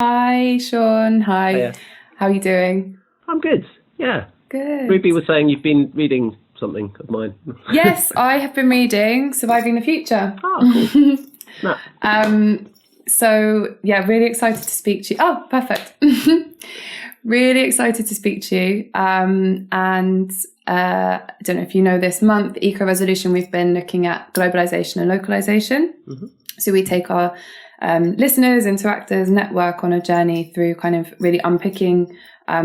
Hi, Shaun. Hi. Hiya. How are you doing? I'm good. Yeah. Good. Ruby was saying you've been reading something of mine. Yes, I have been reading Surviving the Future. Oh, cool. Snap. So, really excited to speak to you. Oh, perfect. Really excited to speak to you. And I don't know if you know, this month, EcoResolution, we've been looking at globalisation and localisation. Mm-hmm. So we take our listeners, interactors, network on a journey through kind of really unpicking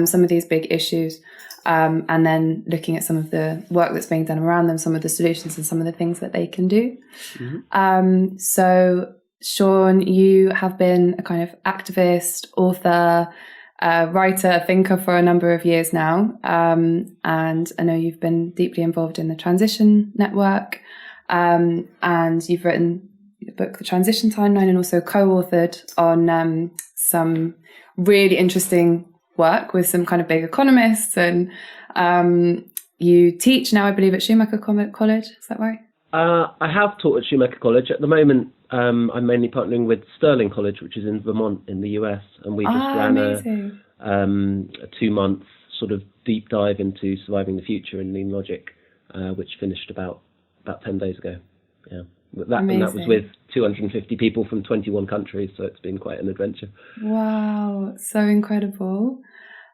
some of these big issues, and then looking at some of the work that's being done around them, some of the solutions and some of the things that they can do. Mm-hmm. So Shaun, you have been a kind of activist, author, writer, thinker for a number of years now. And I know you've been deeply involved in the Transition Network, and you've written the book, The Transition Timeline, and also co-authored on some really interesting work with some kind of big economists. And you teach now, I believe, at Schumacher College. Is that right? I have taught at Schumacher College. At the moment, I'm mainly partnering with Sterling College, which is in Vermont in the US. And we just ran a 2-month sort of deep dive into surviving the future in lean logic, which finished about 10 days ago. Yeah. And that was with 250 people from 21 countries, so it's been quite an adventure. Wow, so incredible.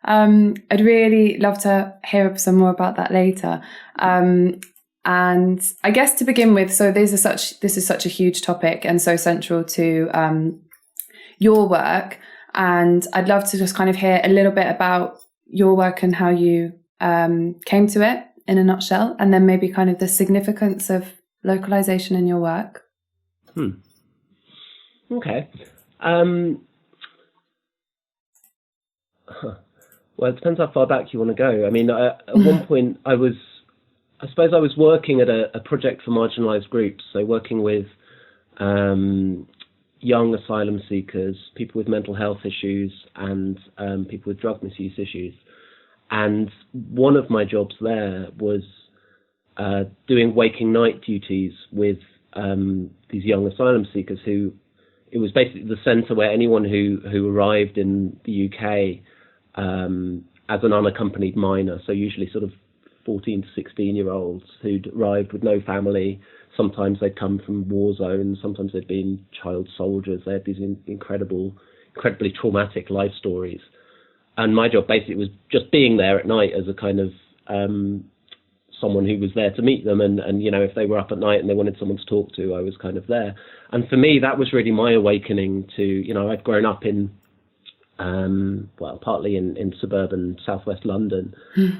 I'd really love to hear some more about that later. And I guess to begin with, so this is such a huge topic and so central to your work, and I'd love to just kind of hear a little bit about your work and how you came to it in a nutshell, and then maybe kind of the significance of localization in your work. Okay. Well, it depends how far back you want to go. I mean, at one point I was working at a project for marginalized groups, so working with young asylum seekers, people with mental health issues, and people with drug misuse issues. And one of my jobs there was doing waking night duties with these young asylum seekers it was basically the centre where anyone who arrived in the UK as an unaccompanied minor, so usually sort of 14 to 16-year-olds who'd arrived with no family. Sometimes they'd come from war zones, sometimes they'd been child soldiers. They had these incredibly traumatic life stories. And my job basically was just being there at night as a kind of someone who was there to meet them, and you know, if they were up at night and they wanted someone to talk to, I was kind of there. And for me, that was really my awakening to, you know, I'd grown up in partly in suburban southwest London,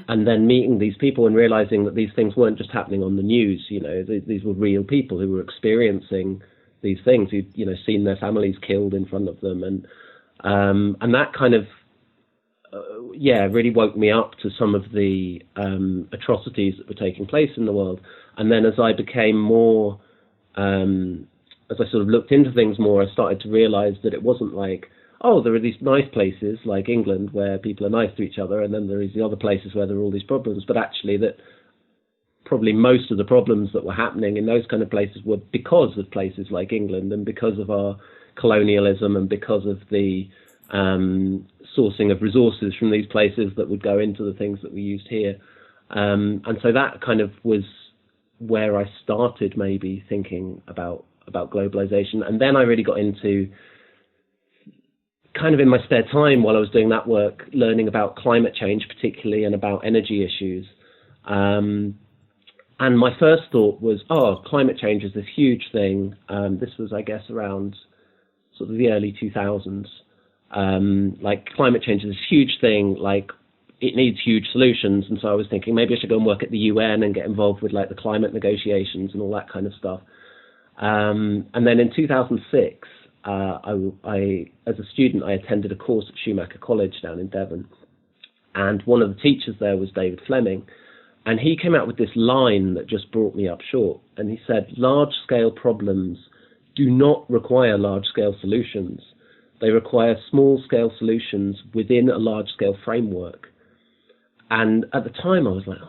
and then meeting these people and realizing that these things weren't just happening on the news. You know, these were real people who were experiencing these things, who'd, you know, seen their families killed in front of them, and that kind of really woke me up to some of the atrocities that were taking place in the world. And then as I became more, as I sort of looked into things more, I started to realize that it wasn't like, oh, there are these nice places like England where people are nice to each other, and then there is the other places where there are all these problems, but actually that probably most of the problems that were happening in those kind of places were because of places like England, and because of our colonialism, and because of the sourcing of resources from these places that would go into the things that we used here. And so that kind of was where I started maybe thinking about globalization. And then I really got into, kind of in my spare time while I was doing that work, learning about climate change particularly, and about energy issues. And my first thought was, climate change is this huge thing. This was, I guess, around sort of the early 2000s. Like, climate change is this huge thing, like it needs huge solutions. And so I was thinking maybe I should go and work at the UN and get involved with like the climate negotiations and all that kind of stuff. And then in 2006, I as a student, I attended a course at Schumacher College down in Devon. And one of the teachers there was David Fleming. And he came out with this line that just brought me up short. And he said, large-scale problems do not require large-scale solutions. They require small-scale solutions within a large-scale framework. And at the time, I was like,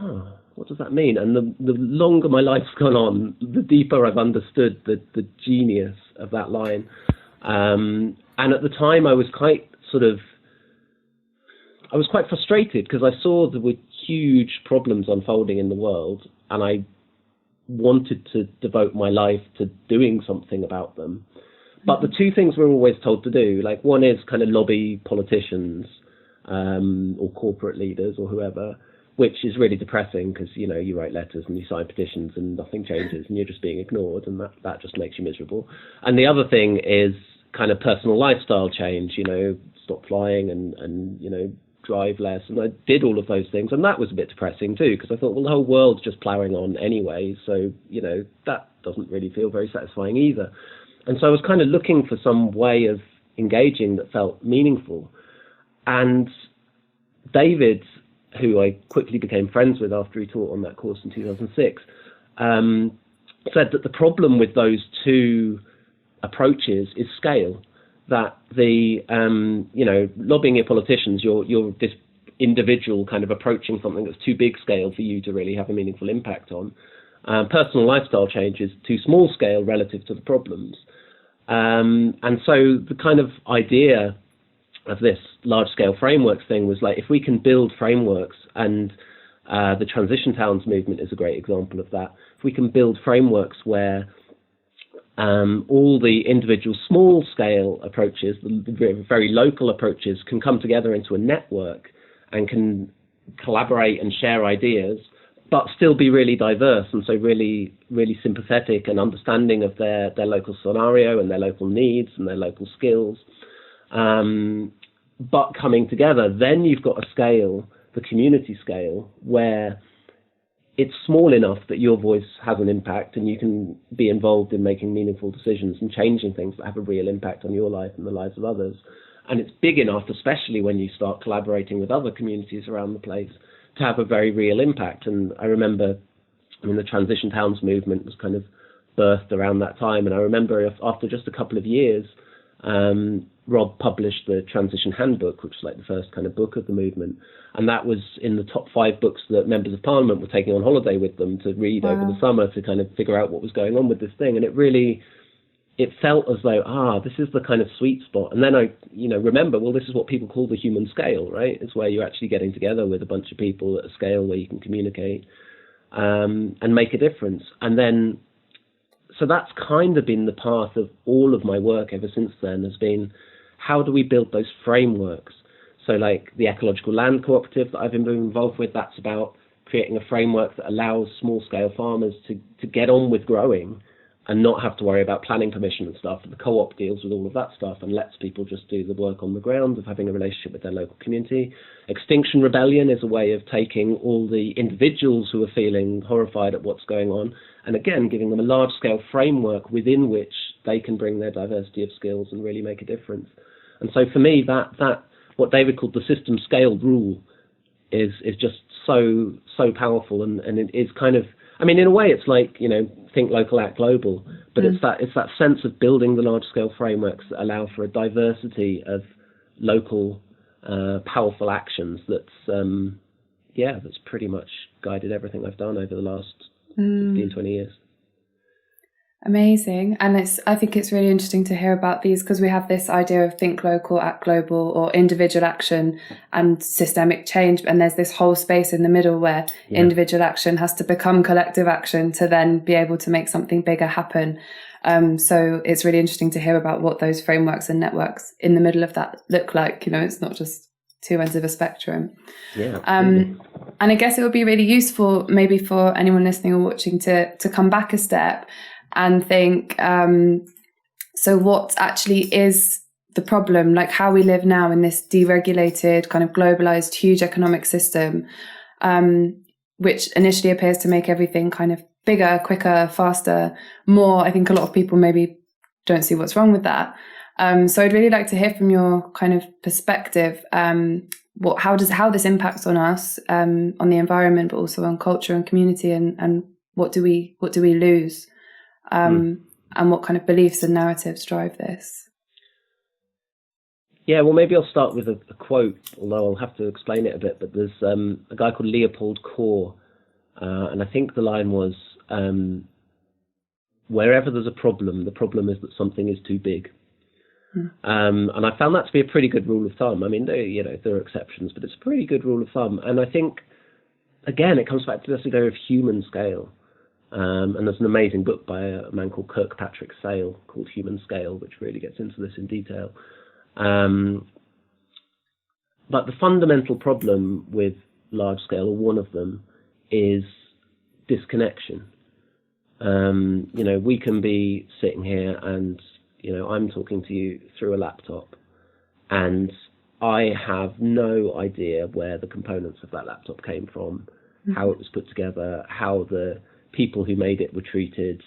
what does that mean? And the longer my life's gone on, the deeper I've understood the genius of that line. And at the time, I was quite I was quite frustrated because I saw there were huge problems unfolding in the world, and I wanted to devote my life to doing something about them. But the two things we're always told to do, like one is kind of lobby politicians or corporate leaders or whoever, which is really depressing because, you know, you write letters and you sign petitions and nothing changes and you're just being ignored, and that just makes you miserable. And the other thing is kind of personal lifestyle change, you know, stop flying and you know, drive less. And I did all of those things, and that was a bit depressing too, because I thought, well, the whole world's just ploughing on anyway, so, you know, that doesn't really feel very satisfying either. And so I was kind of looking for some way of engaging that felt meaningful. And David, who I quickly became friends with after he taught on that course in 2006, said that the problem with those two approaches is scale. That the, you know, lobbying your politicians, you're this individual kind of approaching something that's too big scale for you to really have a meaningful impact on. Personal lifestyle change is too small scale relative to the problems. And so the kind of idea of this large-scale frameworks thing was like, if we can build frameworks, and the transition towns movement is a great example of that, if we can build frameworks where all the individual small-scale approaches, the very local approaches, can come together into a network and can collaborate and share ideas, but still be really diverse, and so really, really sympathetic and understanding of their local scenario and their local needs and their local skills, but coming together, then you've got a scale, the community scale, where it's small enough that your voice has an impact and you can be involved in making meaningful decisions and changing things that have a real impact on your life and the lives of others. And it's big enough, especially when you start collaborating with other communities around the place, to have a very real impact. And I remember, I mean, the transition towns movement was kind of birthed around that time. And I remember after just a couple of years, Rob published the Transition Handbook, which was like the first kind of book of the movement. And that was in the top 5 books that members of parliament were taking on holiday with them to read over the summer to kind of figure out what was going on with this thing. And it felt as though, this is the kind of sweet spot. And then I, you know, remember, well, this is what people call the human scale, right? It's where you're actually getting together with a bunch of people at a scale where you can communicate and make a difference. And then, so that's kind of been the path of all of my work ever since then, has been, how do we build those frameworks? So like the Ecological Land Co-operative that I've been involved with, that's about creating a framework that allows small-scale farmers to get on with growing and not have to worry about planning permission and stuff. And the co-op deals with all of that stuff and lets people just do the work on the ground of having a relationship with their local community. Extinction Rebellion is a way of taking all the individuals who are feeling horrified at what's going on and, again, giving them a large-scale framework within which they can bring their diversity of skills and really make a difference. And so for me, that what David called the system-scaled rule is just so powerful, and it is kind of, I mean, in a way, it's like, you know, think local, act global, but it's that sense of building the large-scale frameworks that allow for a diversity of local, powerful actions that's pretty much guided everything I've done over the last 15, 20 years. Amazing. And I think it's really interesting to hear about these, because we have this idea of think local, act global, or individual action and systemic change. And there's this whole space in the middle where individual action has to become collective action to then be able to make something bigger happen. So it's really interesting to hear about what those frameworks and networks in the middle of that look like. You know, it's not just two ends of a spectrum. Yeah. And I guess it would be really useful maybe for anyone listening or watching to come back a step and think, so what actually is the problem? Like how we live now in this deregulated, kind of globalized, huge economic system, which initially appears to make everything kind of bigger, quicker, faster, more. I think a lot of people maybe don't see what's wrong with that. So I'd really like to hear from your kind of perspective, how this impacts on us, on the environment, but also on culture and community, and what do we lose? And what kind of beliefs and narratives drive this? Yeah, well, maybe I'll start with a quote, although I'll have to explain it a bit. But there's a guy called Leopold Kohr, and I think the line was, wherever there's a problem, the problem is that something is too big. And I found that to be a pretty good rule of thumb. I mean, there are exceptions, but it's a pretty good rule of thumb. And I think, again, it comes back to this idea of human scale. And there's an amazing book by a man called Kirkpatrick Sale called Human Scale, which really gets into this in detail. But the fundamental problem with large scale, or one of them, is disconnection. We can be sitting here and, I'm talking to you through a laptop, and I have no idea where the components of that laptop came from, how it was put together, how the people who made it were treated,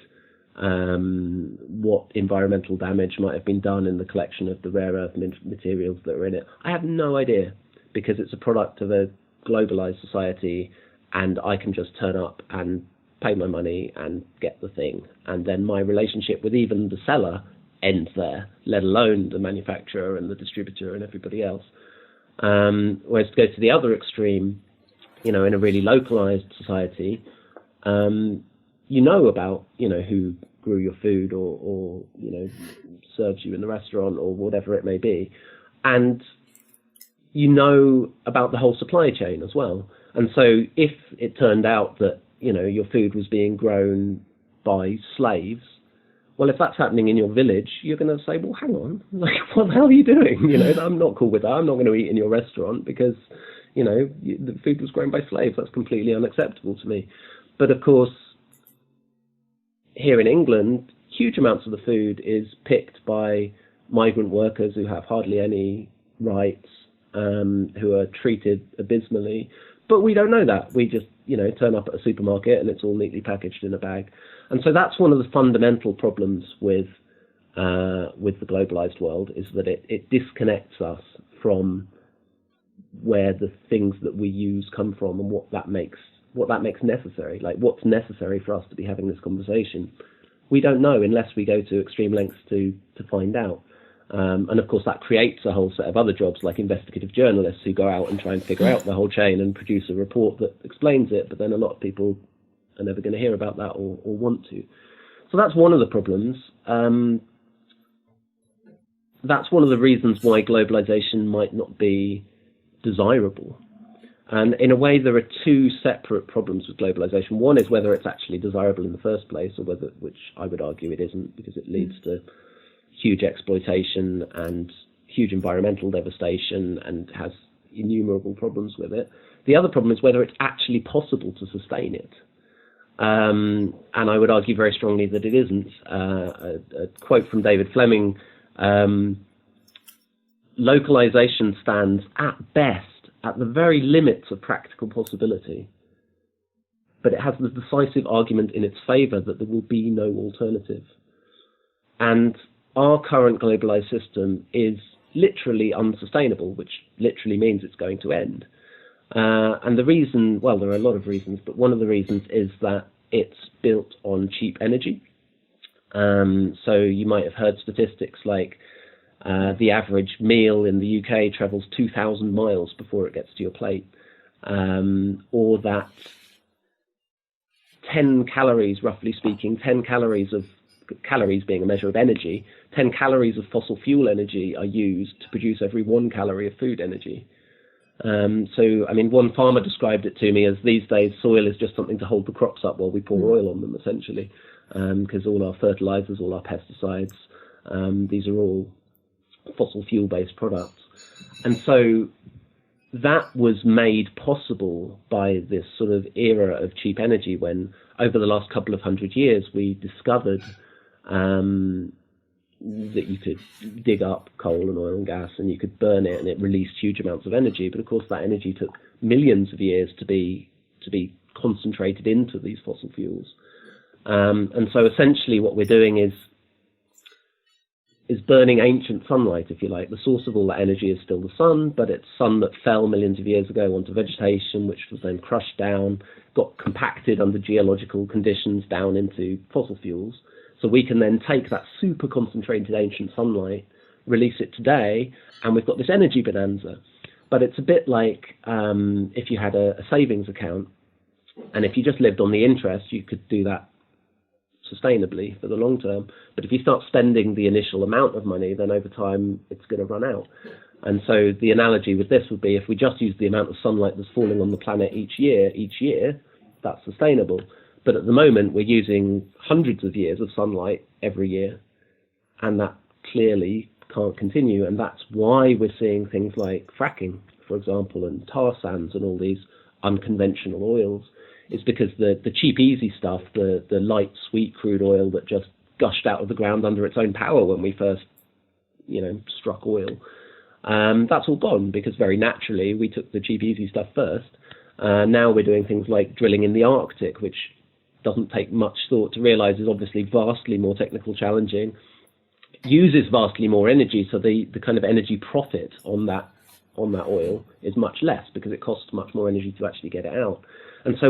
what environmental damage might have been done in the collection of the rare earth materials that are in it. I have no idea, because it's a product of a globalized society, and I can just turn up and pay my money and get the thing. And then my relationship with even the seller ends there, let alone the manufacturer and the distributor and everybody else. Whereas to go to the other extreme, in a really localized society, about, who grew your food or serves you in the restaurant or whatever it may be. And about the whole supply chain as well. And so if it turned out that, your food was being grown by slaves, well, if that's happening in your village, you're going to say, well, hang on, what the hell are you doing? I'm not cool with that. I'm not going to eat in your restaurant because, the food was grown by slaves. That's completely unacceptable to me. But of course, here in England, huge amounts of the food is picked by migrant workers who have hardly any rights, who are treated abysmally. But we don't know that. We just, turn up at a supermarket and it's all neatly packaged in a bag. And so that's one of the fundamental problems with the globalized world, is that it disconnects us from where the things that we use come from and what that makes necessary, like what's necessary for us to be having this conversation. We don't know unless we go to extreme lengths to find out. And of course that creates a whole set of other jobs, like investigative journalists who go out and try and figure out the whole chain and produce a report that explains it, but then a lot of people are never going to hear about that or want to. So that's one of the problems. That's one of the reasons why globalization might not be desirable. And in a way, there are two separate problems with globalization. One is whether it's actually desirable in the first place, or which I would argue it isn't, because it leads to huge exploitation and huge environmental devastation and has innumerable problems with it. The other problem is whether it's actually possible to sustain it. And I would argue very strongly that it isn't. A quote from David Fleming, localization stands at best at the very limits of practical possibility, but it has the decisive argument in its favour that there will be no alternative. And our current globalized system is literally unsustainable, which literally means it's going to end. And the reason, well, there are a lot of reasons, but one of the reasons is that it's built on cheap energy. So you might have heard statistics like the average meal in the UK travels 2,000 miles before it gets to your plate, or that 10 calories, roughly speaking, 10 calories of calories being a measure of energy, 10 calories of fossil fuel energy are used to produce every 1 calorie of food energy. So, I mean, one farmer described it to me as these days soil is just something to hold the crops up while we pour oil on them, essentially, because all our fertilizers, all our pesticides, these are all fossil fuel-based products. And so that was made possible by this sort of era of cheap energy when, over the last couple of 100 years, we discovered that you could dig up coal and oil and gas and you could burn it and it released huge amounts of energy. But of course that energy took millions of years to be concentrated into these fossil fuels. And so essentially what we're doing is burning ancient sunlight, if you like. The source of all that energy is still the sun, but it's sun that fell millions of years ago onto vegetation, which was then crushed down, got compacted under geological conditions down into fossil fuels. So we can then take that super concentrated ancient sunlight, release it today, and we've got this energy bonanza. But it's a bit like if you had a savings account, and if you just lived on the interest, you could do that sustainably for the long term. But if you start spending the initial amount of money, then over time it's going to run out. And so the analogy with this would be, if we just use the amount of sunlight that's falling on the planet each year, that's sustainable. But at the moment, we're using hundreds of years of sunlight every year, and that clearly can't continue. And that's why we're seeing things like fracking, for example, and tar sands and all these unconventional oils. It's because the cheap, easy stuff, the light, sweet crude oil that just gushed out of the ground under its own power when we first, struck oil, that's all gone, because very naturally we took the cheap, easy stuff first. Now we're doing things like drilling in the Arctic, which doesn't take much thought to realize is obviously vastly more technical challenging, uses vastly more energy, so the kind of energy profit on that oil is much less, because it costs much more energy to actually get it out. And so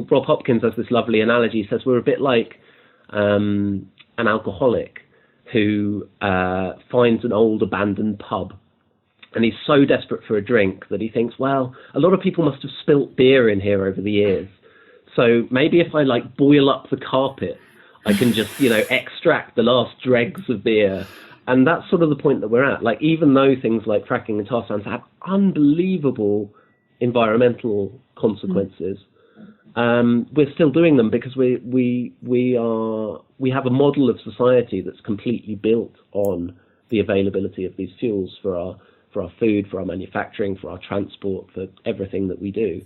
Rob Hopkins has this lovely analogy. He says we're a bit like an alcoholic who finds an old abandoned pub, and he's so desperate for a drink that he thinks, well, a lot of people must have spilt beer in here over the years, so maybe if I boil up the carpet, I can just extract the last dregs of beer. And that's sort of the point that we're at. Even though things like fracking and tar sands have unbelievable environmental consequences, we're still doing them because we have a model of society that's completely built on the availability of these fuels for our food, for our manufacturing, for our transport, for everything that we do.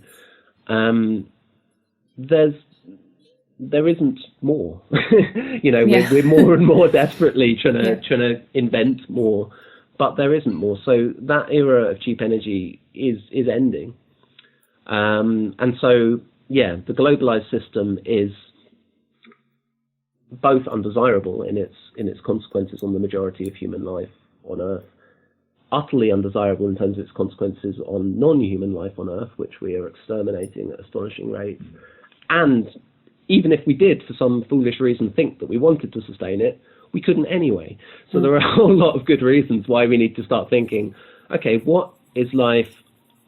There isn't more. We're more and more desperately trying to invent more, but there isn't more. So that era of cheap energy is ending. And so, the globalized system is both undesirable in its consequences on the majority of human life on Earth, utterly undesirable in terms of its consequences on non-human life on Earth, which we are exterminating at astonishing rates. And even if we did, for some foolish reason, think that we wanted to sustain it, we couldn't anyway. So there are a whole lot of good reasons why we need to start thinking, okay, what is life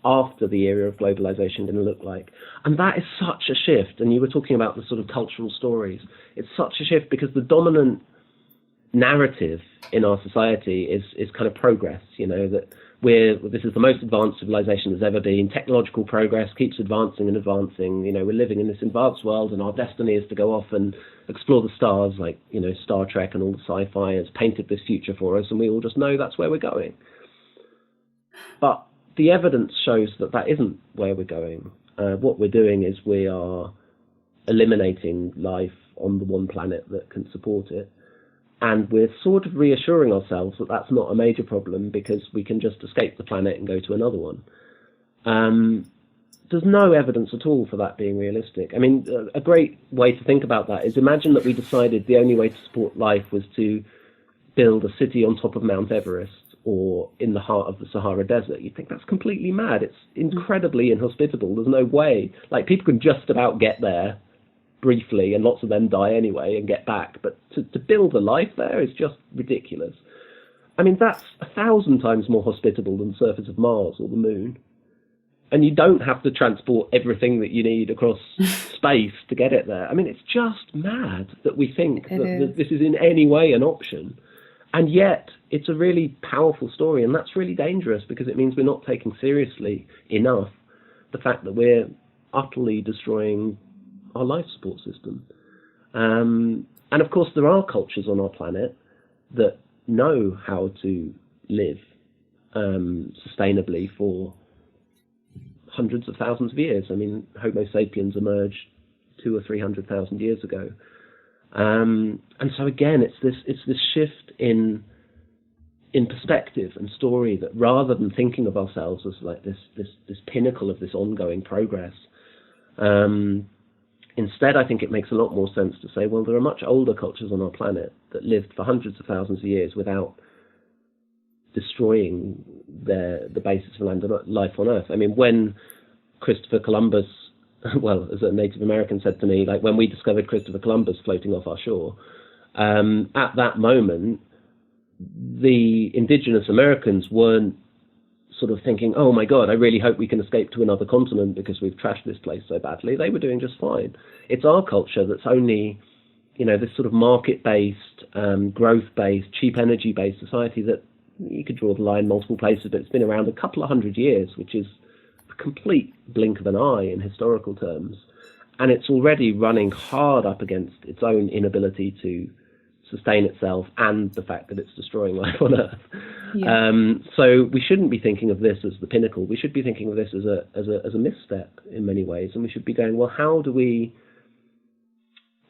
after the era of globalization going to look like? And that is such a shift. And you were talking about the sort of cultural stories. It's such a shift because the dominant narrative in our society is kind of progress, that this is the most advanced civilization there's ever been. Technological progress keeps advancing and advancing. We're living in this advanced world, and our destiny is to go off and explore the stars, like, Star Trek and all the sci-fi has painted this future for us, and we all just know that's where we're going. But the evidence shows that isn't where we're going. What we're doing is we are eliminating life on the one planet that can support it. And we're sort of reassuring ourselves that that's not a major problem because we can just escape the planet and go to another one. There's no evidence at all for that being realistic. I mean, a great way to think about that is, imagine that we decided the only way to support life was to build a city on top of Mount Everest or in the heart of the Sahara Desert. You'd think that's completely mad. It's incredibly inhospitable. There's no way. People can just about get there briefly, and lots of them die anyway and get back, but to build a life there is just ridiculous. I mean, that's 1,000 times more hospitable than the surface of Mars or the moon, and you don't have to transport everything that you need across space to get it there. I mean, it's just mad that we think that this is in any way an option, and yet it's a really powerful story, and that's really dangerous because it means we're not taking seriously enough the fact that we're utterly destroying our life support system. And of course, there are cultures on our planet that know how to live sustainably for hundreds of thousands of years. I mean, Homo sapiens emerged 200,000 or 300,000 years ago. And so again, it's this shift in perspective and story, that rather than thinking of ourselves as like this pinnacle of this ongoing progress, instead, I think it makes a lot more sense to say, well, there are much older cultures on our planet that lived for hundreds of thousands of years without destroying the basis of life on Earth. I mean, when Christopher Columbus, well, as a Native American said to me, when we discovered Christopher Columbus floating off our shore, at that moment, the indigenous Americans weren't sort of thinking, oh my God, I really hope we can escape to another continent because we've trashed this place so badly. They were doing just fine. It's our culture that's only this sort of market-based, growth-based, cheap energy-based society that you could draw the line multiple places, but it's been around a couple of hundred years, which is a complete blink of an eye in historical terms. And it's already running hard up against its own inability to sustain itself and the fact that it's destroying life on Earth. Yeah. So we shouldn't be thinking of this as the pinnacle. We should be thinking of this as a misstep in many ways, and we should be going, well, how do we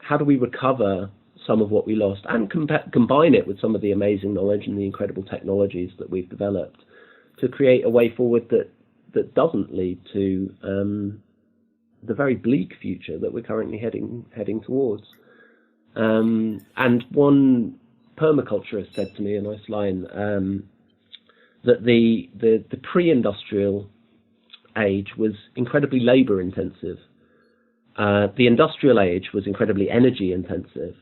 recover some of what we lost and combine it with some of the amazing knowledge and the incredible technologies that we've developed to create a way forward that doesn't lead to the very bleak future that we're currently heading towards. And one permaculturist said to me a nice line, that the pre-industrial age was incredibly labor intensive. The industrial age was incredibly energy intensive.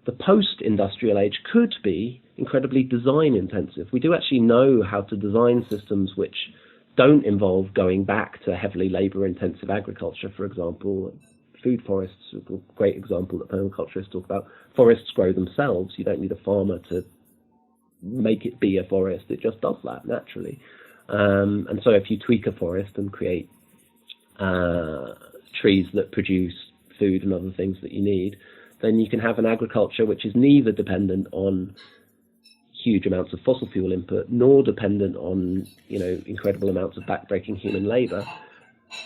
The post-industrial age could be incredibly design intensive. We do actually know how to design systems which don't involve going back to heavily labor intensive agriculture, for example. Food forests is a great example that permaculturists talk about. Forests grow themselves. You don't need a farmer to make it be a forest. It just does that naturally. And so if you tweak a forest and create trees that produce food and other things that you need, then you can have an agriculture which is neither dependent on huge amounts of fossil fuel input, nor dependent on, incredible amounts of backbreaking human labor,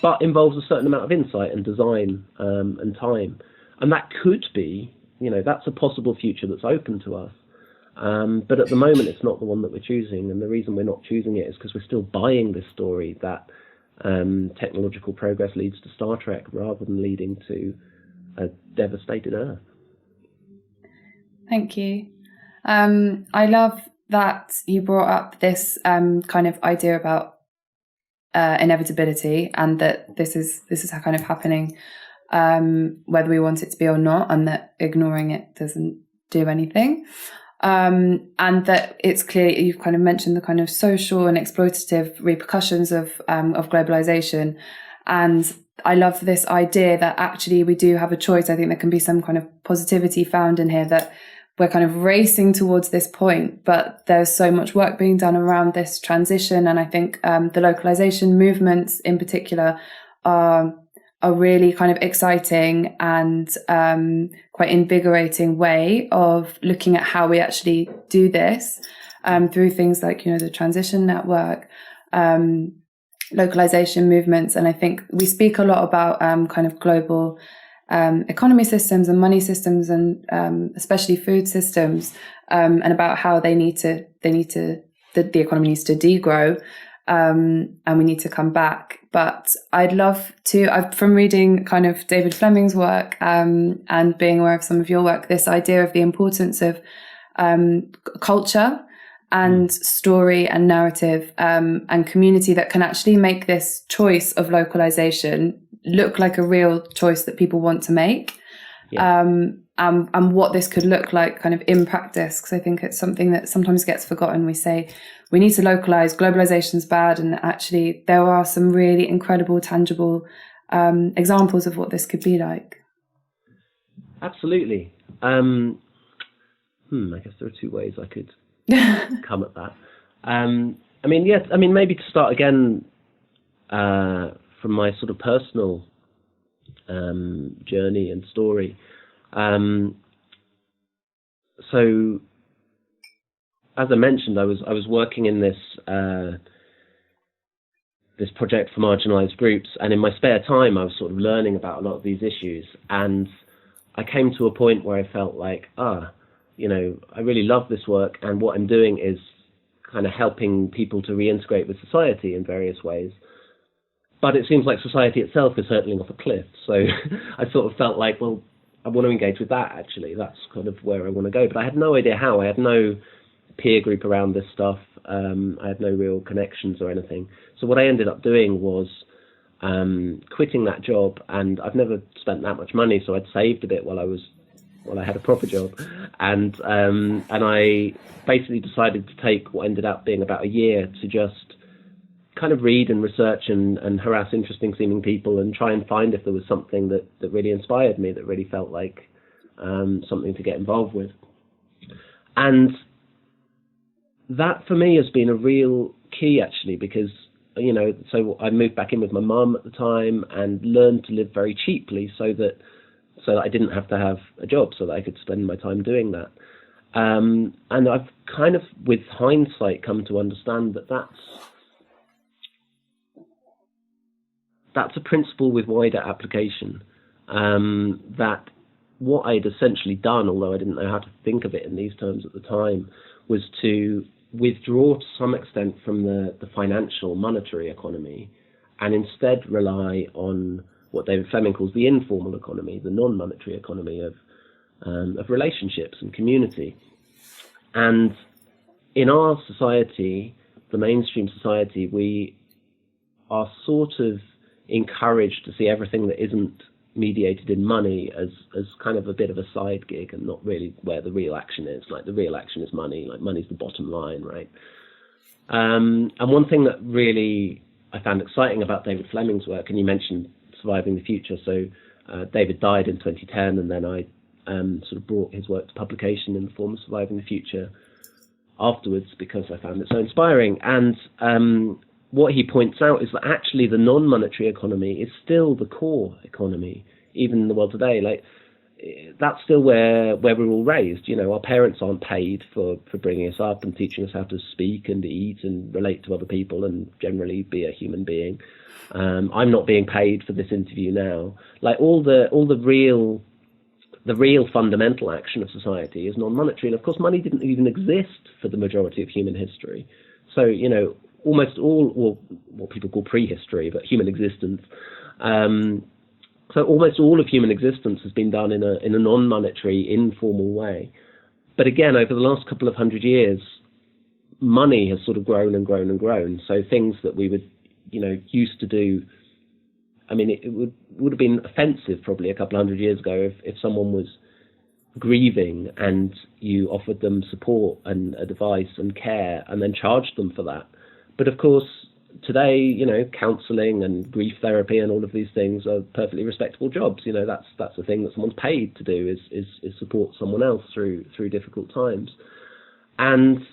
but involves a certain amount of insight and design and time. And that could be, that's a possible future that's open to us. But at the moment, it's not the one that we're choosing. And the reason we're not choosing it is because we're still buying this story that technological progress leads to Star Trek rather than leading to a devastated Earth. Thank you. I love that you brought up this kind of idea about inevitability, and that this is kind of happening whether we want it to be or not, and that ignoring it doesn't do anything. And that it's clear, you've kind of mentioned the kind of social and exploitative repercussions of globalization. And I love this idea that actually we do have a choice. I think there can be some kind of positivity found in here, that we're kind of racing towards this point, but there's so much work being done around this transition. And I think the localization movements in particular are really kind of exciting and quite invigorating way of looking at how we actually do this through things like, the transition network, localization movements. And I think we speak a lot about kind of global economy systems and money systems, and especially food systems, and about how the economy needs to degrow, and we need to come back. But I'd love to, from reading kind of David Fleming's work and being aware of some of your work, this idea of the importance of culture and story and narrative and community that can actually make this choice of localization look like a real choice that people want to make. Yeah. And what this could look like kind of in practice, because I think it's something that sometimes gets forgotten. We say we need to localize, globalization's bad, and actually there are some really incredible, tangible examples of what this could be like. Absolutely. I guess there are two ways I could come at that. Maybe to start again from my sort of personal journey and story. So, as I mentioned, I was working in this project for marginalised groups, and in my spare time, I was sort of learning about a lot of these issues, and I came to a point where I felt like, I really love this work, and what I'm doing is kind of helping people to reintegrate with society in various ways. But it seems like society itself is hurtling off a cliff. So I sort of felt like, well, I want to engage with that, actually. That's kind of where I want to go. But I had no idea how. I had no peer group around this stuff. I had no real connections or anything. So what I ended up doing was quitting that job. And I've never spent that much money, so I'd saved a bit while I had a proper job. And I basically decided to take what ended up being about a year to just kind of read and research and harass interesting seeming people and try and find if there was something that really inspired me, that really felt like something to get involved with. And that for me has been a real key, actually, because, so I moved back in with my mum at the time and learned to live very cheaply so that I didn't have to have a job, so that I could spend my time doing that. And I've kind of, with hindsight, come to understand that that's a principle with wider application. That what I'd essentially done, although I didn't know how to think of it in these terms at the time, was to withdraw to some extent from the financial monetary economy and instead rely on what David Fleming calls the informal economy, the non-monetary economy of relationships and community. And in our society, the mainstream society, we are sort of encouraged to see everything that isn't mediated in money as kind of a bit of a side gig and not really where the real action is. Like, the real action is money, like money's the bottom line, right? And one thing that really I found exciting about David Fleming's work, and you mentioned Surviving the Future, so David died in 2010, and then I sort of brought his work to publication in the form of Surviving the Future afterwards because I found it so inspiring. And what he points out is that actually the non-monetary economy is still the core economy, even in the world today. Like, that's still where we're all raised. Our parents aren't paid for bringing us up and teaching us how to speak and eat and relate to other people and generally be a human being. I'm not being paid for this interview now. Like, all the real fundamental action of society is non-monetary. And of course, money didn't even exist for the majority of human history. So, almost all, or what people call prehistory, but human existence. So almost all of human existence has been done in a non-monetary, informal way. But again, over the last couple of 100 years, money has sort of grown and grown and grown. So things that we would, used to do, I mean, it would have been offensive probably a couple of 100 years ago if someone was grieving and you offered them support and advice and care and then charged them for that. But of course, today, counselling and grief therapy and all of these things are perfectly respectable jobs. That's the thing that someone's paid to do is support someone else through difficult times. And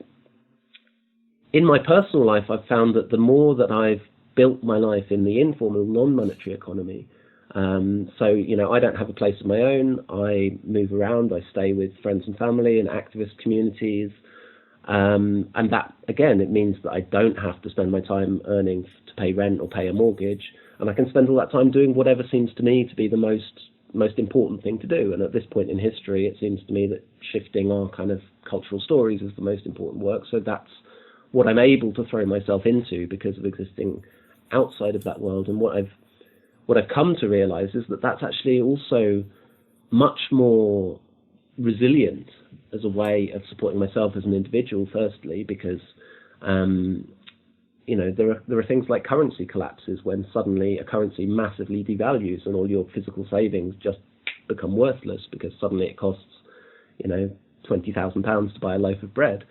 in my personal life, I've found that the more that I've built my life in the informal, non-monetary economy, so I don't have a place of my own. I move around. I stay with friends and family and activist communities. And that, again, it means that I don't have to spend my time earning to pay rent or pay a mortgage, and I can spend all that time doing whatever seems to me to be the most important thing to do. And at this point in history, it seems to me that shifting our kind of cultural stories is the most important work. So that's what I'm able to throw myself into because of existing outside of that world. And what I've come to realize is that that's actually also much more resilient as a way of supporting myself as an individual, firstly, because there are things like currency collapses when suddenly a currency massively devalues and all your physical savings just become worthless because suddenly it costs £20,000 to buy a loaf of bread.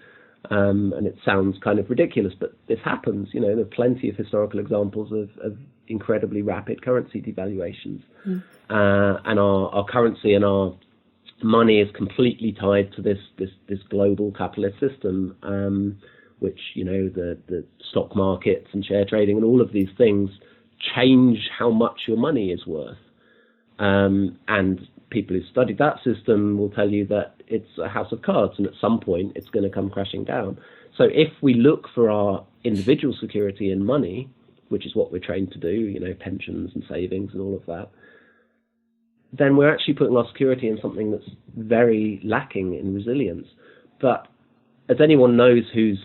And it sounds kind of ridiculous, but this happens. There are plenty of historical examples of incredibly rapid currency devaluations. And our currency and our money is completely tied to this global capitalist system, which the stock markets and share trading and all of these things change how much your money is worth. And people who studied that system will tell you that it's a house of cards, and at some point it's going to come crashing down. So if we look for our individual security in money, which is what we're trained to do, pensions and savings and all of that, then we're actually putting our security in something that's very lacking in resilience. But as anyone knows who's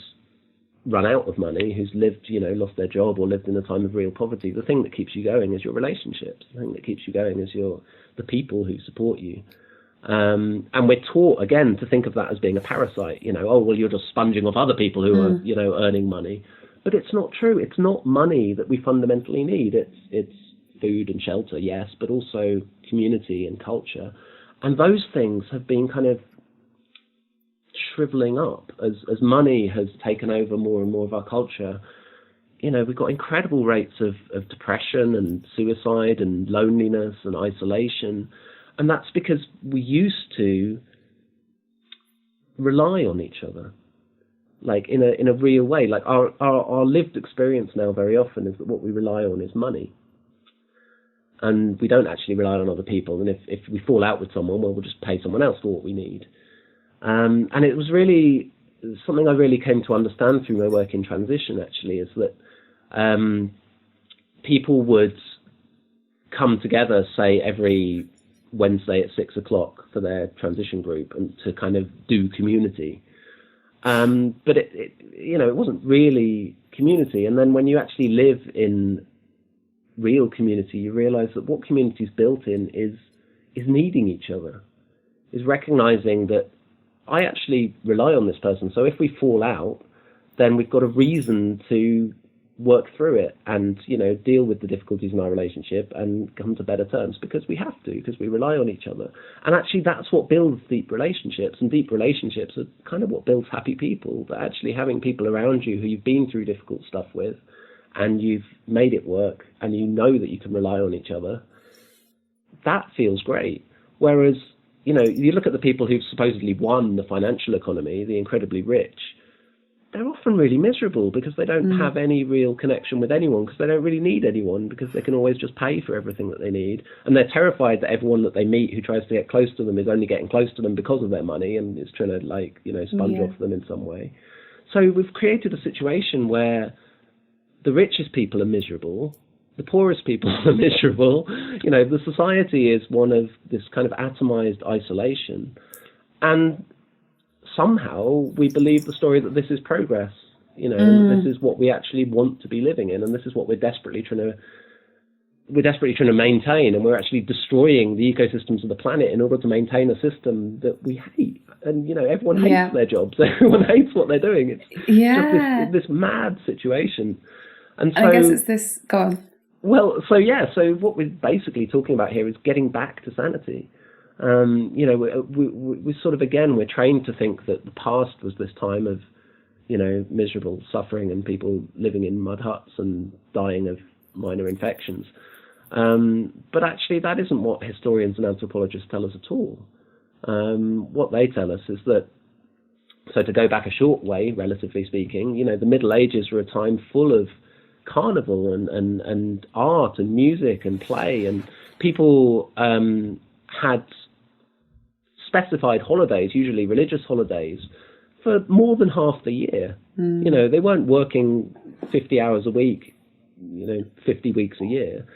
run out of money, who's lived, lost their job or lived in a time of real poverty, the thing that keeps you going is your relationships. The thing that keeps you going is the people who support you. And we're taught, again, to think of that as being a parasite. You're just sponging off other people who are, earning money. But it's not true. It's not money that we fundamentally need. It's food and shelter, yes, but also community and culture. And those things have been kind of shriveling up as money has taken over more and more of our culture. We've got incredible rates of depression and suicide and loneliness and isolation. And that's because we used to rely on each other, like in a real way. Like our lived experience now very often is that what we rely on is money. And we don't actually rely on other people. And if we fall out with someone, well, we'll just pay someone else for what we need. And it was really something I really came to understand through my work in transition, actually, is that people would come together, say, every Wednesday at 6 o'clock for their transition group and to kind of do community. But it wasn't really community. And then when you actually live in real community, you realize that what community is built in is needing each other, is recognizing that I actually rely on this person. So if we fall out, then we've got a reason to work through it and, deal with the difficulties in our relationship and come to better terms because we have to, because we rely on each other. And actually that's what builds deep relationships, and deep relationships are kind of what builds happy people. That actually having people around you who you've been through difficult stuff with and you've made it work and you know that you can rely on each other, that feels great. Whereas, you look at the people who've supposedly won the financial economy, the incredibly rich, they're often really miserable because they don't have any real connection with anyone, because they don't really need anyone, because they can always just pay for everything that they need. And they're terrified that everyone that they meet who tries to get close to them is only getting close to them because of their money and is trying to sponge off them in some way. So we've created a situation where the richest people are miserable, the poorest people are miserable. The society is one of this kind of atomized isolation. And somehow we believe the story that this is progress, this is what we actually want to be living in, and this is what we're desperately trying to maintain, and we're actually destroying the ecosystems of the planet in order to maintain a system that we hate. And everyone hates their jobs, everyone hates what they're doing. It's just this mad situation. And so, I guess it's this. Go on. Well, so what we're basically talking about here is getting back to sanity. We sort of, again, we're trained to think that the past was this time of, miserable suffering and people living in mud huts and dying of minor infections. But actually, that isn't what historians and anthropologists tell us at all. What they tell us is that, so to go back a short way, relatively speaking, the Middle Ages were a time full of carnival and art and music and play, and people had specified holidays, usually religious holidays, for more than half the year. They weren't working 50 hours a week, 50 weeks a year.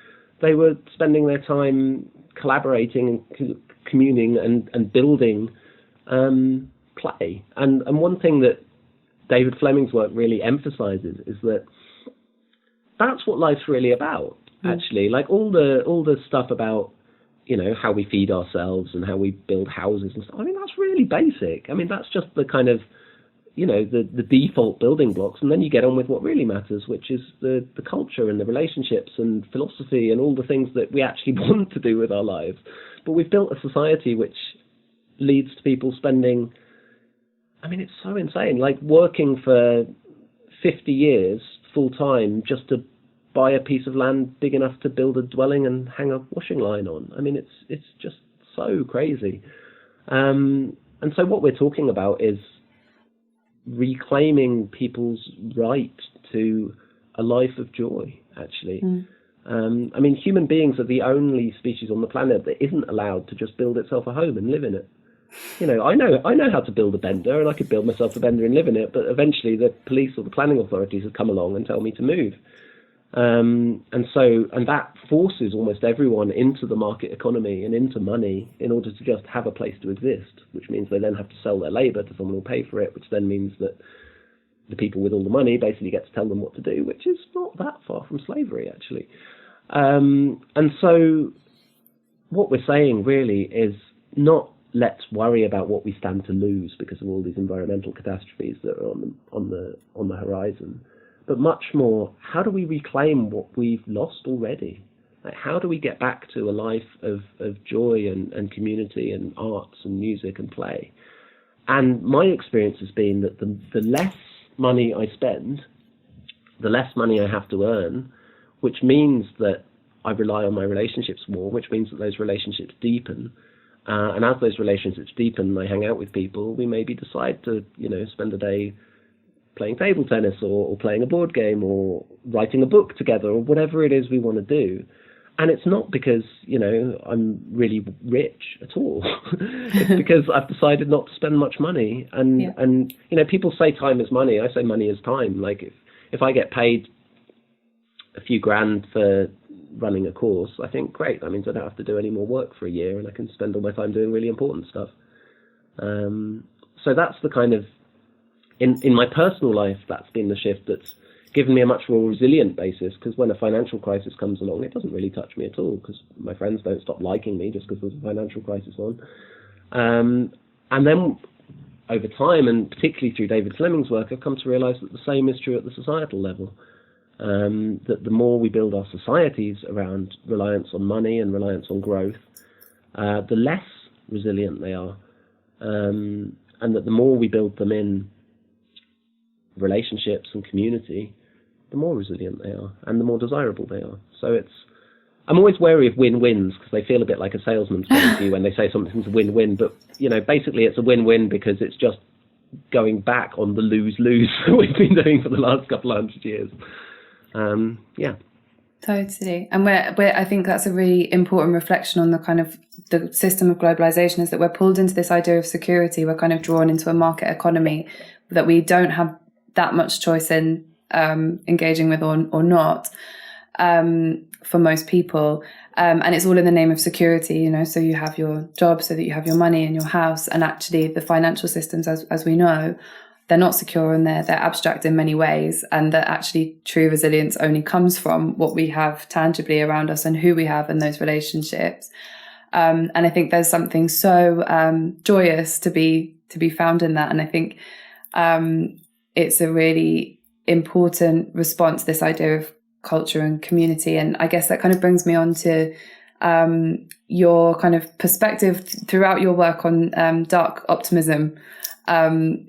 They were spending their time collaborating and communing and building play. And one thing that David Fleming's work really emphasizes is that that's what life's really about, actually. Like all the stuff about, how we feed ourselves and how we build houses and stuff. I mean, that's really basic. I mean, that's just the kind of, the default building blocks. And then you get on with what really matters, which is the culture and the relationships and philosophy and all the things that we actually want to do with our lives. But we've built a society which leads to people spending, I mean, it's so insane, like working for 50 years full time just to buy a piece of land big enough to build a dwelling and hang a washing line on. I mean, it's just so crazy. And so what we're talking about is reclaiming people's right to a life of joy, actually. I mean, human beings are the only species on the planet that isn't allowed to just build itself a home and live in it. I know how to build a bender, and I could build myself a bender and live in it, but eventually the police or the planning authorities would come along and tell me to move. And that forces almost everyone into the market economy and into money in order to just have a place to exist, which means they then have to sell their labour to someone who will pay for it, which then means that the people with all the money basically get to tell them what to do, which is not that far from slavery, actually. And so what we're saying really is not let's worry about what we stand to lose because of all these environmental catastrophes that are on the horizon, but much more, how do we reclaim what we've lost already? Like, how do we get back to a life of joy and community and arts and music and play? And my experience has been that the less money I spend, the less money I have to earn, which means that I rely on my relationships more, which means that those relationships deepen, And as those relationships deepen, I hang out with people, we maybe decide to, spend a day playing table tennis or playing a board game or writing a book together or whatever it is we want to do. And it's not because, I'm really rich at all. It's because I've decided not to spend much money. And people say time is money. I say money is time. Like if I get paid a few grand for running a course, I think, great, that means I don't have to do any more work for a year and I can spend all my time doing really important stuff. So that's the kind of, in my personal life, that's been the shift that's given me a much more resilient basis, because when a financial crisis comes along, it doesn't really touch me at all, because my friends don't stop liking me just because there's a financial crisis on. And then over time, and particularly through David Fleming's work, I've come to realize that the same is true at the societal level. That the more we build our societies around reliance on money and reliance on growth, the less resilient they are. And that the more we build them in relationships and community, the more resilient they are and the more desirable they are. So I'm always wary of win-wins, because they feel a bit like a salesman's point of view when they say something's a win-win. But, basically it's a win-win because it's just going back on the lose-lose that we've been doing for the last couple of 100 years. Yeah. Totally. And I think that's a really important reflection on the kind of the system of globalization, is that we're pulled into this idea of security. We're kind of drawn into a market economy that we don't have that much choice in engaging with or not, for most people. And it's all in the name of security, so you have your job so that you have your money and your house. And actually the financial systems, as we know, they're not secure, and they're abstract in many ways, and that actually true resilience only comes from what we have tangibly around us and who we have in those relationships. And I think there's something so joyous to be found in that. And I think it's a really important response, this idea of culture and community. And I guess that kind of brings me on to your kind of perspective throughout your work on dark optimism,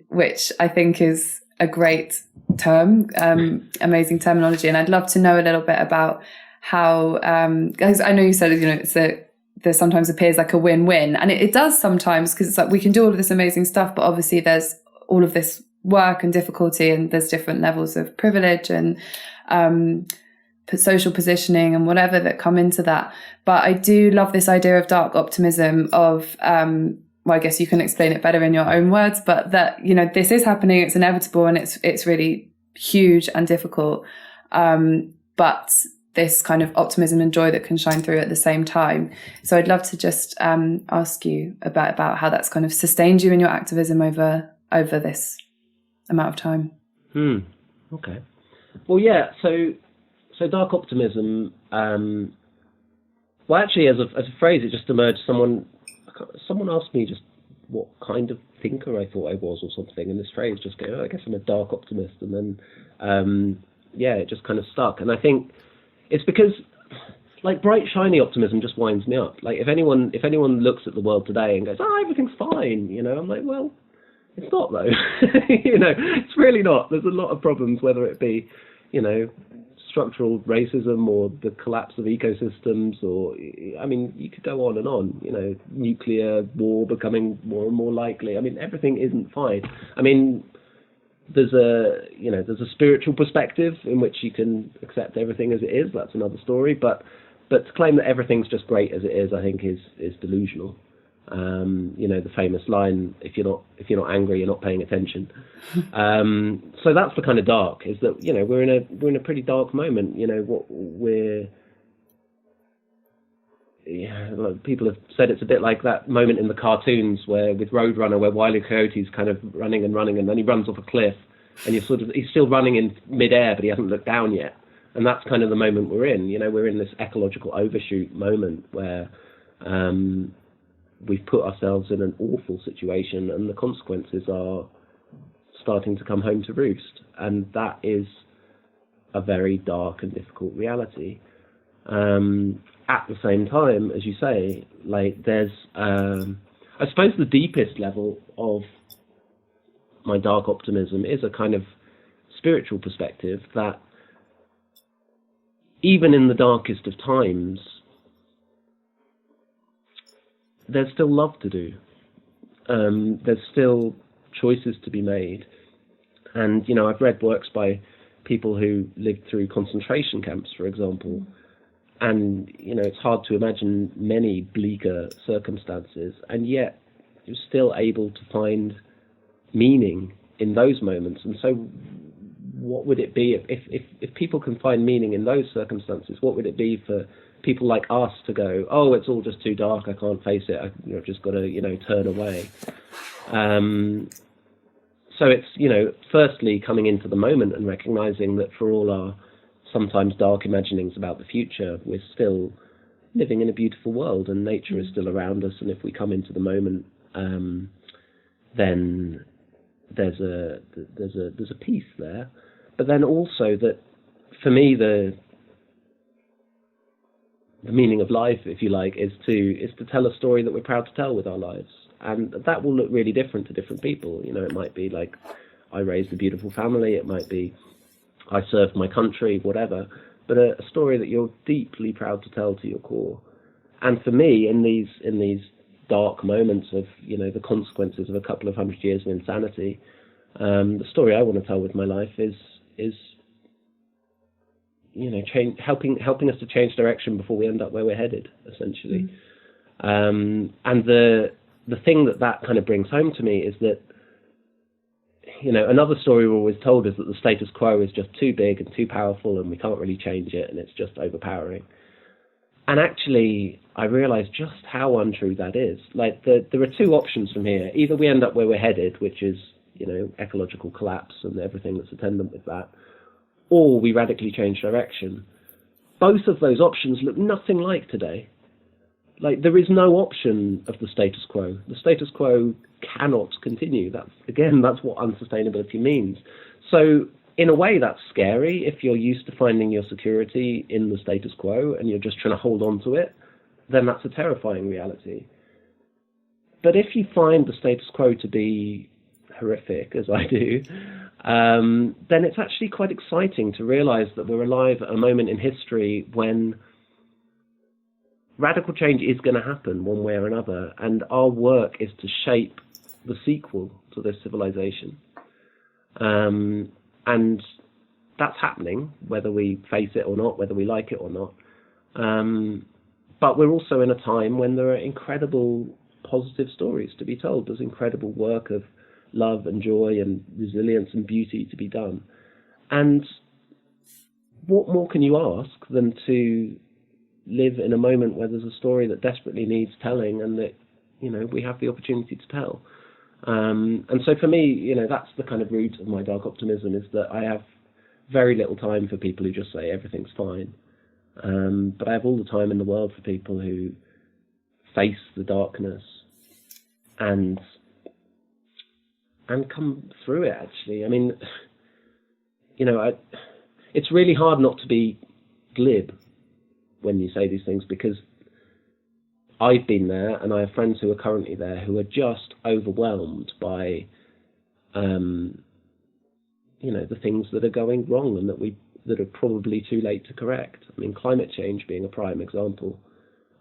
which I think is a great term, amazing terminology. And I'd love to know a little bit about how, because I know you said, there sometimes appears like a win-win, and it does sometimes, because it's like we can do all of this amazing stuff, but obviously there's all of this work and difficulty, and there's different levels of privilege and social positioning and whatever that come into that. But I do love this idea of dark optimism of, well, I guess you can explain it better in your own words, but that, this is happening, it's inevitable, and it's really huge and difficult. But this kind of optimism and joy that can shine through at the same time. So I'd love to just ask you about how that's kind of sustained you in your activism over this amount of time. Okay. Well, yeah. So dark optimism. Well, actually, as a phrase, it just emerged. Someone asked me just what kind of thinker I thought I was, or something, and this phrase just go, I guess I'm a dark optimist, and then it just kind of stuck. And I think it's because, like, bright, shiny optimism just winds me up. Like, if anyone looks at the world today and goes, everything's fine, I'm like, well, it's not, though. It's really not. There's a lot of problems, whether it be, structural racism or the collapse of ecosystems, or, I mean, you could go on and on, nuclear war becoming more and more likely. I mean, everything isn't fine. I mean, there's a spiritual perspective in which you can accept everything as it is. That's another story. But to claim that everything's just great as it is, I think is delusional. The famous line, if you're not angry, you're not paying attention. So that's the kind of dark, is that, we're in a pretty dark moment. People have said it's a bit like that moment in the cartoons with Roadrunner, where Wile E. Coyote's kind of running, and then he runs off a cliff, and he's still running in midair, but he hasn't looked down yet. And that's kind of the moment we're in. We're in this ecological overshoot moment where we've put ourselves in an awful situation, and the consequences are starting to come home to roost. And that is a very dark and difficult reality. At the same time, as you say, like, there's, I suppose the deepest level of my dark optimism is a kind of spiritual perspective that even in the darkest of times, there's still love to do. There's still choices to be made. And, I've read works by people who lived through concentration camps, for example. And, it's hard to imagine many bleaker circumstances. And yet you're still able to find meaning in those moments. And so what would it be if people can find meaning in those circumstances? What would it be for people like us to go, oh, it's all just too dark, I can't face it, I've just got to, turn away. So it's, firstly coming into the moment and recognizing that for all our sometimes dark imaginings about the future, we're still living in a beautiful world and nature is still around us. And if we come into the moment, then there's a peace there. But then also that, for me, the meaning of life, if you like, is to tell a story that we're proud to tell with our lives. And that will look really different to different people. It might be like, I raised a beautiful family. It might be, I served my country, whatever. But a story that you're deeply proud to tell to your core. And for me, in these dark moments of, the consequences of a couple of 100 years of insanity, the story I want to tell with my life is helping us to change direction before we end up where we're headed, essentially. And the thing that kind of brings home to me is that, another story we're always told is that the status quo is just too big and too powerful and we can't really change it and it's just overpowering. And actually, I realize just how untrue that is. Like, there are two options from here. Either we end up where we're headed, which is, ecological collapse and everything that's attendant with that, or we radically change direction. Both of those options look nothing like today. Like, there is no option of the status quo. The status quo cannot continue. That's what unsustainability means. So in a way, that's scary if you're used to finding your security in the status quo and you're just trying to hold on to it. Then that's a terrifying reality. But if you find the status quo to be horrific, as I do, then it's actually quite exciting to realize that we're alive at a moment in history when radical change is going to happen one way or another, and our work is to shape the sequel to this civilization. And that's happening, whether we face it or not, whether we like it or not. But we're also in a time when there are incredible positive stories to be told. There's incredible work of love and joy and resilience and beauty to be done. And what more can you ask than to live in a moment where there's a story that desperately needs telling and that, we have the opportunity to tell. And so for me, that's the kind of root of my dark optimism, is that I have very little time for people who just say everything's fine. But I have all the time in the world for people who face the darkness and come through it, actually. I mean, it's really hard not to be glib when you say these things, because I've been there and I have friends who are currently there who are just overwhelmed by, the things that are going wrong and that are probably too late to correct. I mean, climate change being a prime example.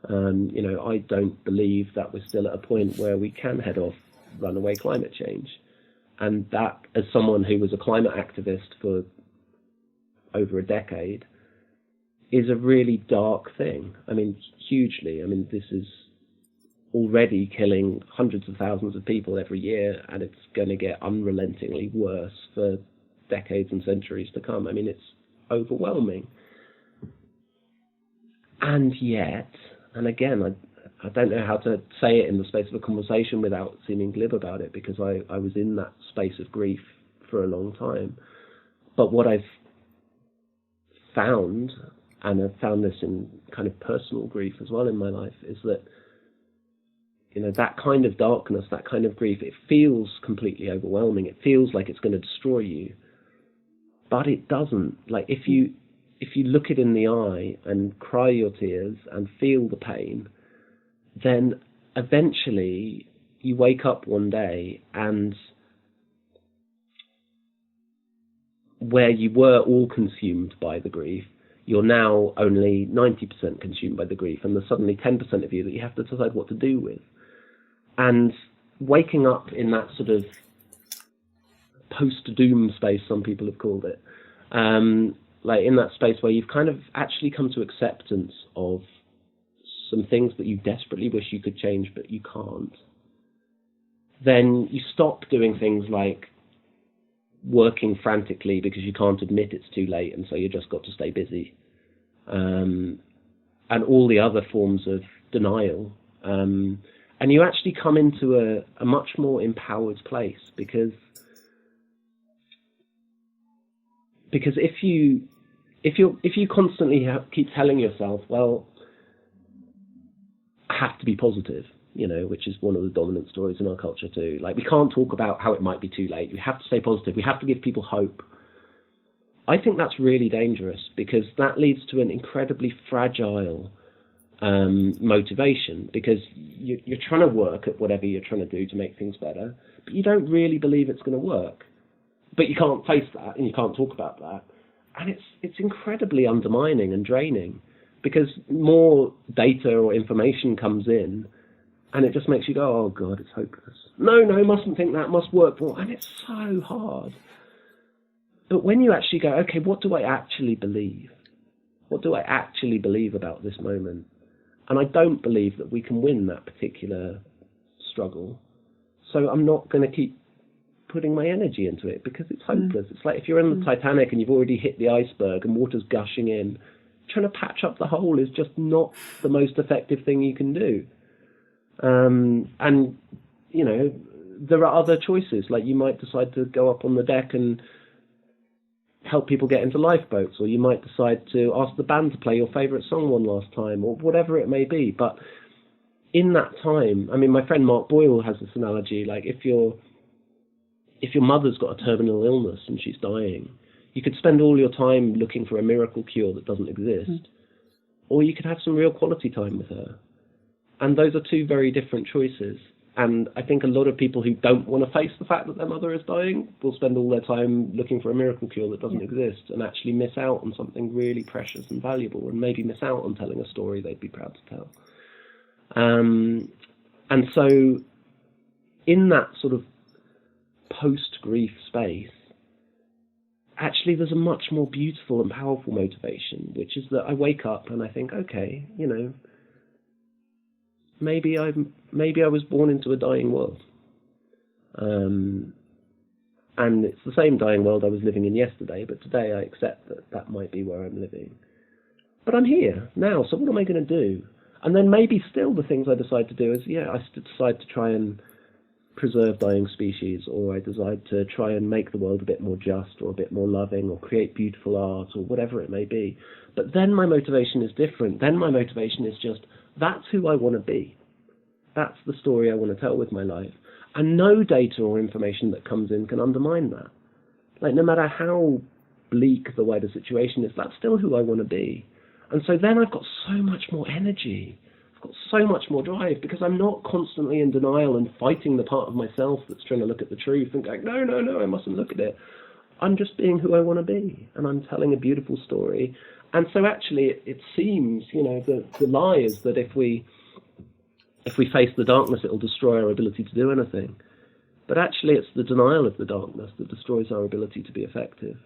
I don't believe that we're still at a point where we can head off runaway climate change. And that, as someone who was a climate activist for over a decade, is a really dark thing. I mean, hugely. I mean, this is already killing hundreds of thousands of people every year, and it's going to get unrelentingly worse for decades and centuries to come. I mean, it's overwhelming. And yet, and again, I don't know how to say it in the space of a conversation without seeming glib about it, because I was in that space of grief for a long time. But what I've found, and I've found this in kind of personal grief as well in my life, is that, that kind of darkness, that kind of grief, it feels completely overwhelming. It feels like it's going to destroy you. But it doesn't. Like, if you look it in the eye and cry your tears and feel the pain, then eventually you wake up one day, and where you were all consumed by the grief, you're now only 90% consumed by the grief, and there's suddenly 10% of you that you have to decide what to do with. And waking up in that sort of post-doom space, some people have called it, like in that space where you've kind of actually come to acceptance of some things that you desperately wish you could change, but you can't, then you stop doing things like working frantically because you can't admit it's too late, and so you just got to stay busy, and all the other forms of denial. And you actually come into a much more empowered place, because if you constantly keep telling yourself, well, I have to be positive, which is one of the dominant stories in our culture too. Like, we can't talk about how it might be too late. We have to stay positive. We have to give people hope. I think that's really dangerous, because that leads to an incredibly fragile motivation, because you're trying to work at whatever you're trying to do to make things better, but you don't really believe it's going to work. But you can't face that, and you can't talk about that. And it's incredibly undermining and draining, because more data or information comes in, and it just makes you go, oh God, it's hopeless. No, mustn't think that, must work more. And it's so hard. But when you actually go, okay, what do I actually believe? What do I actually believe about this moment? And I don't believe that we can win that particular struggle. So I'm not going to keep putting my energy into it, because it's hopeless. It's like if you're in the Titanic and you've already hit the iceberg and water's gushing in, trying to patch up the hole is just not the most effective thing you can do. And, there are other choices. Like, you might decide to go up on the deck and help people get into lifeboats, or you might decide to ask the band to play your favourite song one last time, or whatever it may be. But in that time, I mean, my friend Mark Boyle has this analogy, like if your mother's got a terminal illness and she's dying, you could spend all your time looking for a miracle cure that doesn't exist, or you could have some real quality time with her. And those are two very different choices. And I think a lot of people who don't want to face the fact that their mother is dying will spend all their time looking for a miracle cure that doesn't exist, and actually miss out on something really precious and valuable, and maybe miss out on telling a story they'd be proud to tell. And so in that sort of post-grief space, actually there's a much more beautiful and powerful motivation, which is that I wake up and I think, okay, maybe I was born into a dying world, and it's the same dying world I was living in yesterday, but today I accept that might be where I'm living. But I'm here now, so what am I going to do? And then maybe still the things I decide to do is, I decide to try and preserve dying species, or I decide to try and make the world a bit more just, or a bit more loving, or create beautiful art, or whatever it may be. But then my motivation is different. Then my motivation is just, that's who I want to be. That's the story I want to tell with my life. And no data or information that comes in can undermine that. Like, no matter how bleak the wider situation is, that's still who I want to be. And so then I've got so much more energy. I've got so much more drive, because I'm not constantly in denial and fighting the part of myself that's trying to look at the truth and going, no, I mustn't look at it. I'm just being who I want to be, and I'm telling a beautiful story. And so actually it seems, the lie is that if we face the darkness, it'll destroy our ability to do anything. But actually it's the denial of the darkness that destroys our ability to be effective.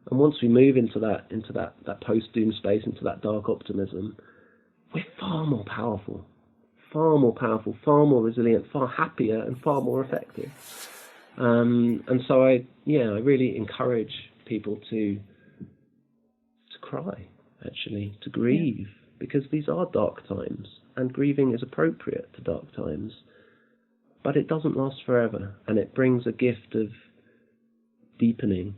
And once we move into that post-doom space, into that dark optimism, we're far more powerful, far more resilient, far happier, and far more effective. And so I really encourage people to cry, actually, to grieve, because these are dark times, and grieving is appropriate to dark times, but it doesn't last forever, and it brings a gift of deepening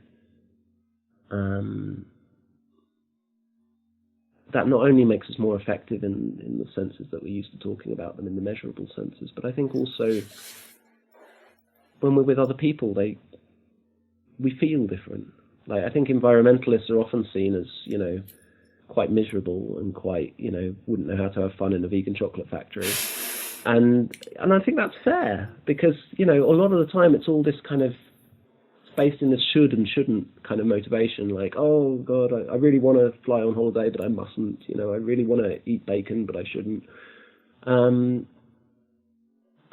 that not only makes us more effective in the senses that we're used to talking about them, in the measurable senses, but I think also when we're with other people, we feel different. Like, I think environmentalists are often seen as, quite miserable and quite, wouldn't know how to have fun in a vegan chocolate factory. And I think that's fair, because, a lot of the time it's all this kind of based in this should and shouldn't kind of motivation, like, oh God, I really want to fly on holiday, but I mustn't, I really want to eat bacon, but I shouldn't. And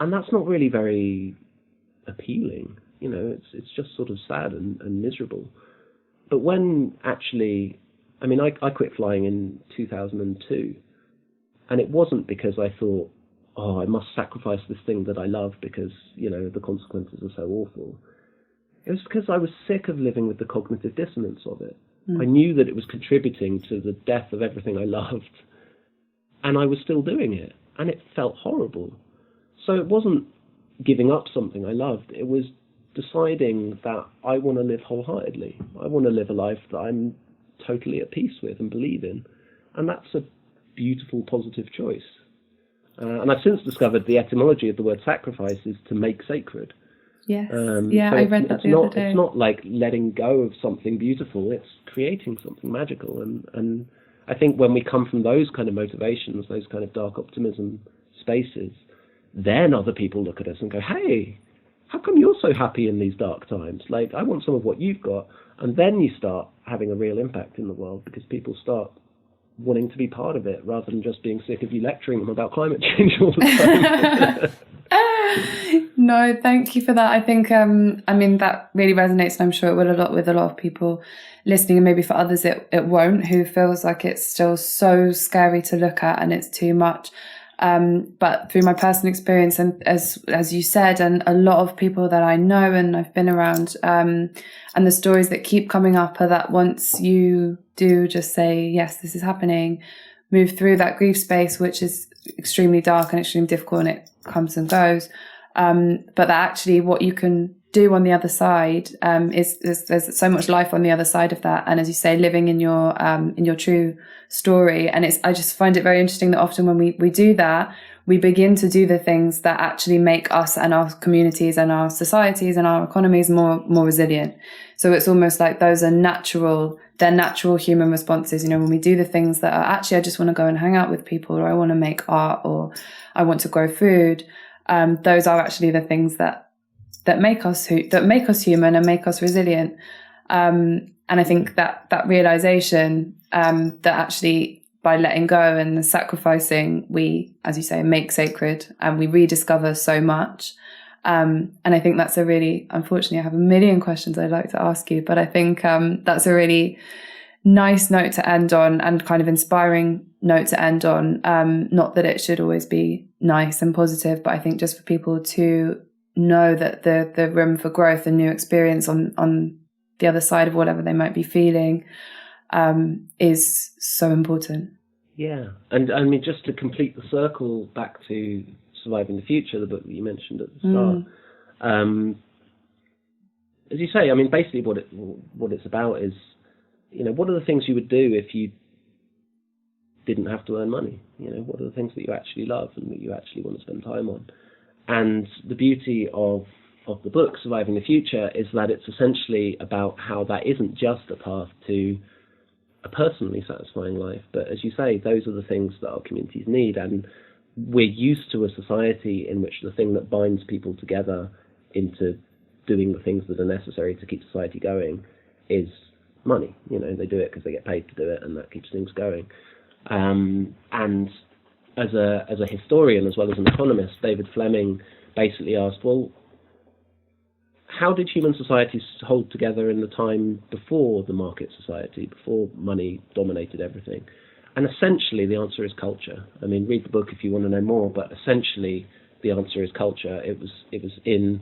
And that's not really very appealing. You know, it's just sort of sad and miserable. But when actually, I mean, I quit flying in 2002, and it wasn't because I thought, oh, I must sacrifice this thing that I love because, you know, the consequences are so awful. It was because I was sick of living with the cognitive dissonance of it. I knew that it was contributing to the death of everything I loved, and I was still doing it, and it felt horrible. So it wasn't giving up something I loved. It was deciding that I want to live wholeheartedly. I want to live a life that I'm totally at peace with and believe in. And that's a beautiful, positive choice. And I've since discovered the etymology of the word sacrifice is to make sacred. Yes. So I read that the other day. It's not like letting go of something beautiful. It's creating something magical. And I think when we come from those kind of motivations, those kind of dark optimism spaces, then other people look at us and go, hey, how come you're so happy in these dark times? Like, I want some of what you've got. And then you start having a real impact in the world because people start wanting to be part of it rather than just being sick of you lecturing them about climate change all the time. No, thank you for that. I think, I mean, that really resonates, and I'm sure it will with a lot of people listening, and maybe for others it won't, who feels like it's still so scary to look at and it's too much. But through my personal experience, and as you said, and a lot of people that I know and I've been around, and the stories that keep coming up are that once you do just say, yes, this is happening, move through that grief space, which is extremely dark and extremely difficult, and it comes and goes. But that actually what you can do on the other side, is there's so much life on the other side of that. And as you say, living in your true story. And I just find it very interesting that often when we do that, we begin to do the things that actually make us and our communities and our societies and our economies more resilient. So it's almost like those are natural human responses. You know, when we do the things that are actually, I just want to go and hang out with people, or I want to make art, or I want to grow food. Those are actually the things that make us human and make us resilient. And I think that realization, that actually by letting go and the sacrificing, we, as you say, make sacred, and we rediscover so much. And I think that's a really, unfortunately, I have a million questions I'd like to ask you, but I think that's a really nice note to end on, and kind of inspiring note to end on. Not that it should always be nice and positive, but I think just for people to know that the room for growth and new experience on the other side of whatever they might be feeling is so important. Yeah, and I mean, just to complete the circle back to Surviving the Future, the book that you mentioned at the start, as you say, I mean, basically what it's about is, you know, what are the things you would do if you didn't have to earn money? You know, what are the things that you actually love and that you actually want to spend time on? And the beauty of the book, Surviving the Future, is that it's essentially about how that isn't just a path to a personally satisfying life, but as you say, those are the things that our communities need. And we're used to a society in which the thing that binds people together into doing the things that are necessary to keep society going is money. You know, they do it because they get paid to do it, and that keeps things going. And as a historian as well as an economist, David Fleming basically asked, well, how did human societies hold together in the time before the market society, before money dominated everything? And essentially the answer is culture. I mean, read the book if you want to know more, but essentially the answer is culture. It was in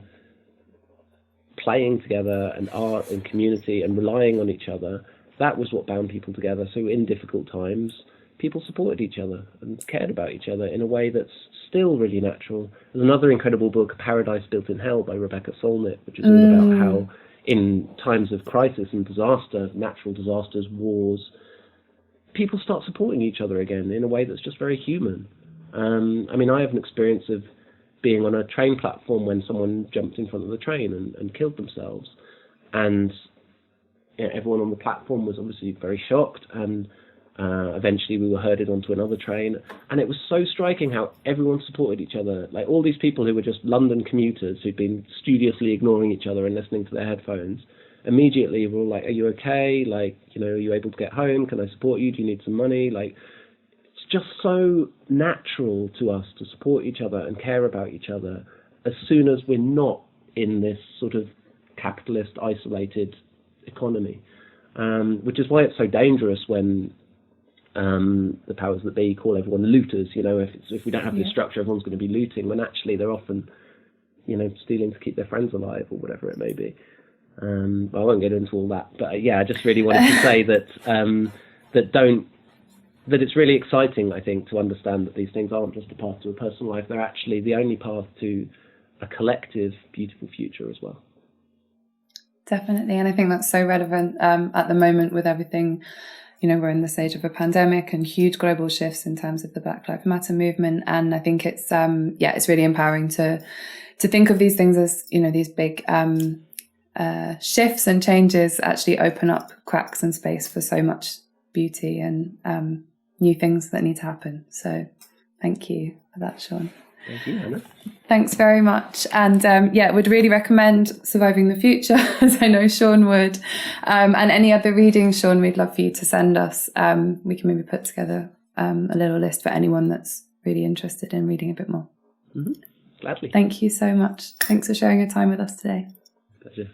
playing together and art and community and relying on each other. That was what bound people together. So in difficult times, people supported each other and cared about each other in a way that's still really natural. There's another incredible book, Paradise Built in Hell by Rebecca Solnit, which is all about how in times of crisis and disaster, natural disasters, wars, people start supporting each other again in a way that's just very human. I mean, I have an experience of being on a train platform when someone jumped in front of the train and killed themselves. And you know, everyone on the platform was obviously very shocked, and eventually we were herded onto another train, and it was so striking how everyone supported each other. Like all these people who were just London commuters who'd been studiously ignoring each other and listening to their headphones, immediately were all like, are you okay? Like, you know, are you able to get home? Can I support you? Do you need some money? Like, it's just so natural to us to support each other and care about each other. as soon as we're not in this sort of capitalist, isolated economy, which is why it's so dangerous when the powers that be call everyone looters. If we don't have this structure, everyone's going to be looting, when actually they're often, stealing to keep their friends alive or whatever it may be. I won't get into all that, but I just really wanted to say that that it's really exciting, I think, to understand that these things aren't just a path to a personal life; they're actually the only path to a collective, beautiful future as well. Definitely, and I think that's so relevant at the moment with everything. We're in the stage of a pandemic and huge global shifts in terms of the Black Lives Matter movement, and I think it's it's really empowering to think of these things as these big shifts and changes actually open up cracks and space for so much beauty and new things that need to happen. So thank you for that, Shaun. Thank you, Hannah. Thanks very much. And would really recommend Surviving the Future, as I know Shaun would. And any other readings, Shaun, we'd love for you to send us. We can maybe put together a little list for anyone that's really interested in reading a bit more. Mm-hmm. Gladly. Thank you so much. Thanks for sharing your time with us today. Pleasure.